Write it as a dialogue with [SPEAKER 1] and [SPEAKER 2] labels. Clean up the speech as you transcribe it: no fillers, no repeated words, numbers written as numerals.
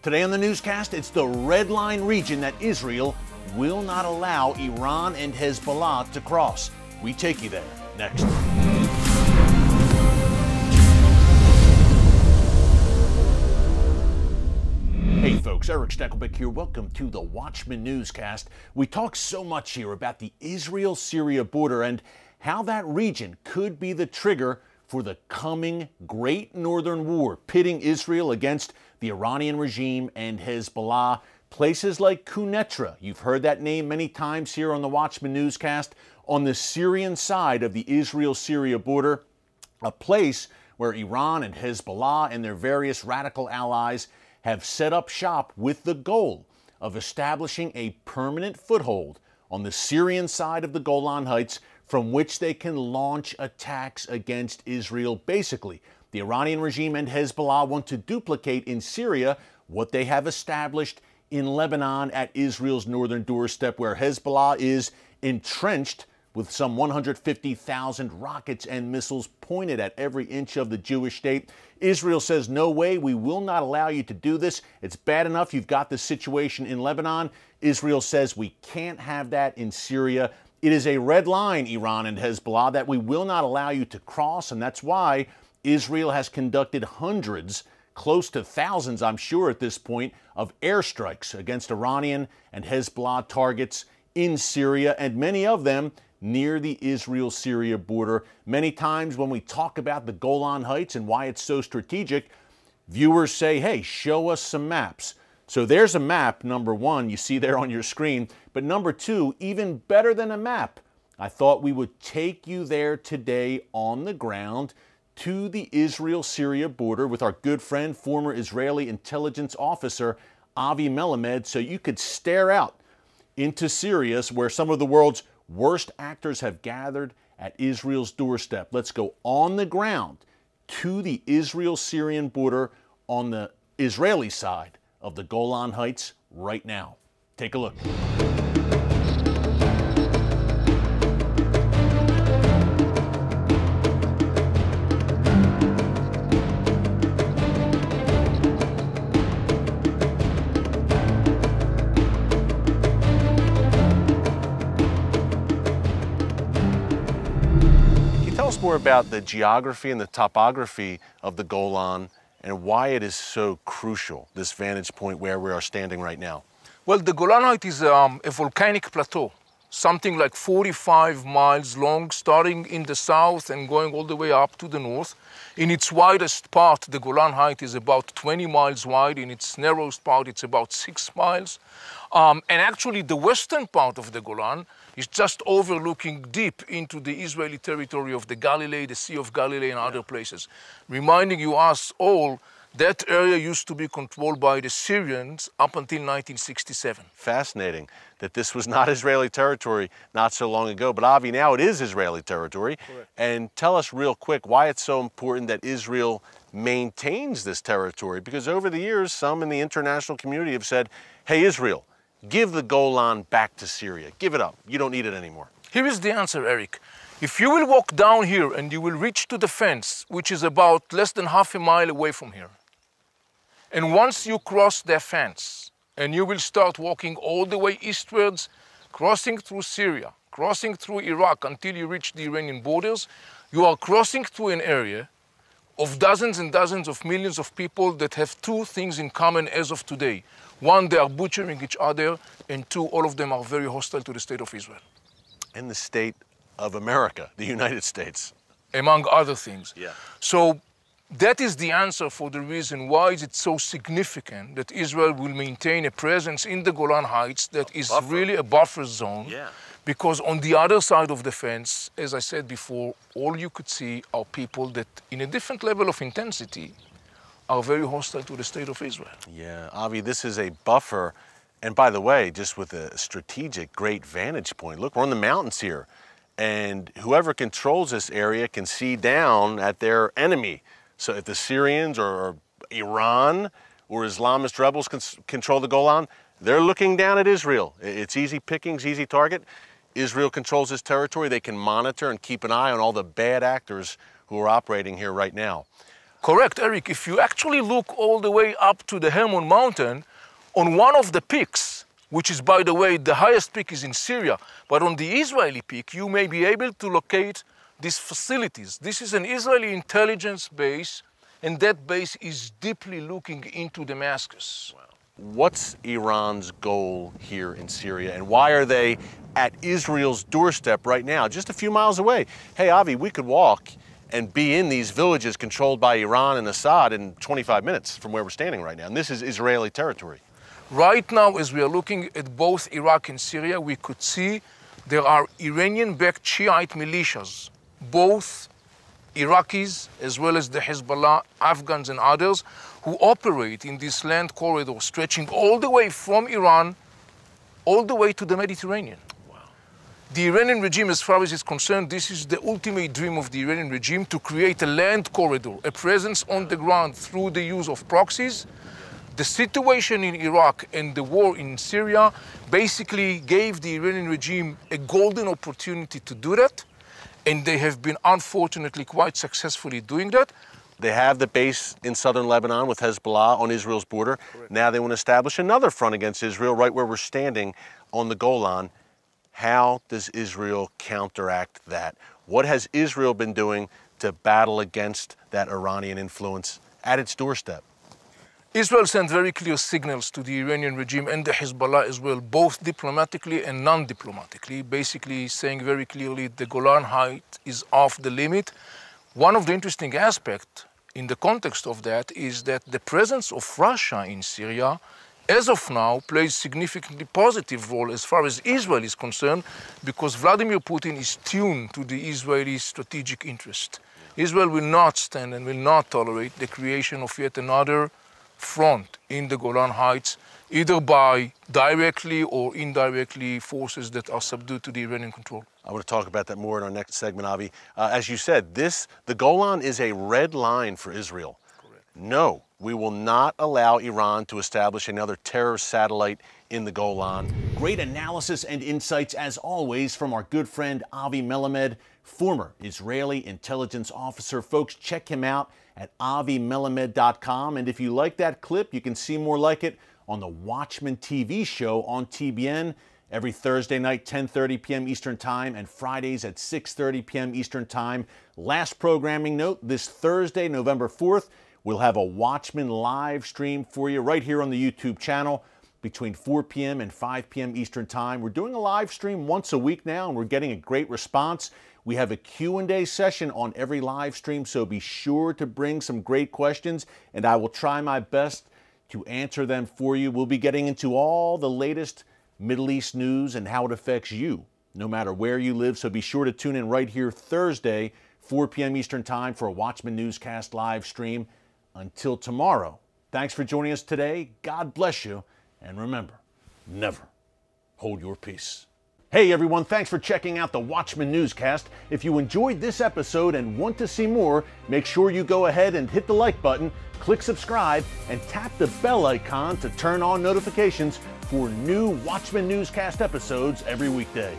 [SPEAKER 1] Today on the newscast, it's the red line region that Israel will not allow Iran and Hezbollah to cross. We take you there next. Hey folks, Erick Stakelbeck here. Welcome to the Watchman Newscast. We talk so much here about the Israel-Syria border and how that region could be the trigger for the coming Great Northern War, pitting Israel against the Iranian regime and Hezbollah. Places like Quneitra, you've heard that name many times here on the Watchman Newscast, on the Syrian side of the Israel-Syria border, a place where Iran and Hezbollah and their various radical allies have set up shop with the goal of establishing a permanent foothold on the Syrian side of the Golan Heights from which they can launch attacks against Israel. Basically, the Iranian regime and Hezbollah want to duplicate in Syria what they have established in Lebanon at Israel's northern doorstep, where Hezbollah is entrenched with some 150,000 rockets and missiles pointed at every inch of the Jewish state. Israel says, no way, we will not allow you to do this. It's bad enough you've got this situation in Lebanon. Israel says we can't have that in Syria. It is a red line, Iran and Hezbollah, that we will not allow you to cross, and that's why Israel has conducted hundreds, close to thousands, I'm sure at this point, of airstrikes against Iranian and Hezbollah targets in Syria, and many of them near the Israel-Syria border. Many times when we talk about the Golan Heights and why it's so strategic, viewers say, hey, show us some maps. So there's a map, number one, you see there on your screen. But number two, even better than a map, I thought we would take you there today on the ground to the Israel-Syria border with our good friend, former Israeli intelligence officer, Avi Melamed, so you could stare out into Syria, where some of the world's worst actors have gathered at Israel's doorstep. Let's go on the ground to the Israel-Syrian border on the Israeli side of the Golan Heights right now. Take a look. Tell us more about the geography and the topography of the Golan and why it is so crucial, this vantage point where we are standing right now.
[SPEAKER 2] Well, the Golan Heights is a volcanic plateau, something like 45 miles long, starting in the south and going all the way up to the north. In its widest part, the Golan Heights is about 20 miles wide. In its narrowest part, it's about 6 miles. And actually, the western part of the Golan is just overlooking deep into the Israeli territory of the Galilee, the Sea of Galilee, and other places. Reminding you us all, that area used to be controlled by the Syrians up until 1967.
[SPEAKER 1] Fascinating that this was not Israeli territory not so long ago, but Avi, now it is Israeli territory.
[SPEAKER 2] Correct.
[SPEAKER 1] And tell us real quick why it's so important that Israel maintains this territory, because over the years, some in the international community have said, hey, Israel, give the Golan back to Syria. Give it up. You don't need it anymore.
[SPEAKER 2] Here is the answer, Eric. If you will walk down here and you will reach to the fence, which is about less than half a mile away from here, and once you cross the fence and you will start walking all the way eastwards, crossing through Syria, crossing through Iraq until you reach the Iranian borders, you are crossing through an area of dozens and dozens of millions of people that have two things in common as of today. One, they are butchering each other, and two, all of them are very hostile to the state of Israel.
[SPEAKER 1] And the state of America, the United States.
[SPEAKER 2] Among other things.
[SPEAKER 1] Yeah.
[SPEAKER 2] So that is the answer for the reason why is it so significant that Israel will maintain a presence in the Golan Heights that is really a buffer zone.
[SPEAKER 1] Yeah.
[SPEAKER 2] Because on the other side of the fence, as I said before, all you could see are people that, in a different level of intensity, are very hostile to the state of Israel.
[SPEAKER 1] Yeah, Avi, this is a buffer. And by the way, just with a strategic, great vantage point. Look, we're on the mountains here. And whoever controls this area can see down at their enemy. So if the Syrians or Iran or Islamist rebels control the Golan, they're looking down at Israel. It's easy pickings, easy target. Israel controls this territory. They can monitor and keep an eye on all the bad actors who are operating here right now.
[SPEAKER 2] Correct, Eric. If you actually look all the way up to the Hermon Mountain, on one of the peaks, which is, by the way, the highest peak is in Syria, but on the Israeli peak, you may be able to locate these facilities. This is an Israeli intelligence base, and that base is deeply looking into Damascus.
[SPEAKER 3] Wow. What's Iran's goal here in Syria, and why are they at Israel's doorstep right now, just a few miles away? Hey, Avi, we could walk and be in these villages controlled by Iran and Assad in 25 minutes from where we're standing right now, and this is Israeli territory.
[SPEAKER 2] Right now, as we are looking at both Iraq and Syria, we could see there are Iranian-backed Shiite militias, both Iraqis as well as the Hezbollah, Afghans and others, who operate in this land corridor stretching all the way from Iran all the way to the Mediterranean.
[SPEAKER 3] Wow.
[SPEAKER 2] The Iranian regime, as far as it's concerned, this is the ultimate dream of the Iranian regime, to create a land corridor, a presence on the ground through the use of proxies. The situation in Iraq and the war in Syria basically gave the Iranian regime a golden opportunity to do that, and they have been unfortunately quite successfully doing that.
[SPEAKER 3] They have the base in southern Lebanon with Hezbollah on Israel's border.
[SPEAKER 2] Correct.
[SPEAKER 3] Now they want to establish another front against Israel right where we're standing on the Golan. How does Israel counteract that? What has Israel been doing to battle against that Iranian influence at its doorstep?
[SPEAKER 2] Israel sent very clear signals to the Iranian regime and the Hezbollah as well, both diplomatically and non-diplomatically, basically saying very clearly the Golan Heights is off the limit. One of the interesting aspects in the context of that is that the presence of Russia in Syria, as of now, plays a significantly positive role as far as Israel is concerned, because Vladimir Putin is tuned to the Israeli strategic interest. Israel will not stand and will not tolerate the creation of yet another front in the Golan Heights, either by directly or indirectly forces that are subdued to the Iranian control.
[SPEAKER 3] I want to talk about that more in our next segment, Avi. As you said, the Golan is a red line for Israel.
[SPEAKER 2] Correct.
[SPEAKER 3] No, we will not allow Iran to establish another terror satellite in the Golan.
[SPEAKER 1] Great analysis and insights, as always, from our good friend Avi Melamed, former Israeli intelligence officer. Folks, check him out at avimelamed.com. And if you like that clip, you can see more like it on the Watchman TV show on TBN every Thursday night, 10:30 p.m. Eastern Time, and Fridays at 6:30 p.m. Eastern Time. Last programming note, this Thursday, November 4th, we'll have a Watchman live stream for you right here on the YouTube channel between 4 p.m. and 5 p.m. Eastern Time. We're doing a live stream once a week now, and we're getting a great response. We have a Q&A session on every live stream, so be sure to bring some great questions, and I will try my best to answer them for you. We'll be getting into all the latest Middle East news and how it affects you, no matter where you live. So be sure to tune in right here Thursday, 4 p.m. Eastern Time for a Watchman Newscast live stream. Until tomorrow, thanks for joining us today. God bless you. And remember, never hold your peace. Hey everyone, thanks for checking out the Watchman Newscast. If you enjoyed this episode and want to see more, make sure you go ahead and hit the like button, click subscribe, and tap the bell icon to turn on notifications for new Watchman Newscast episodes every weekday.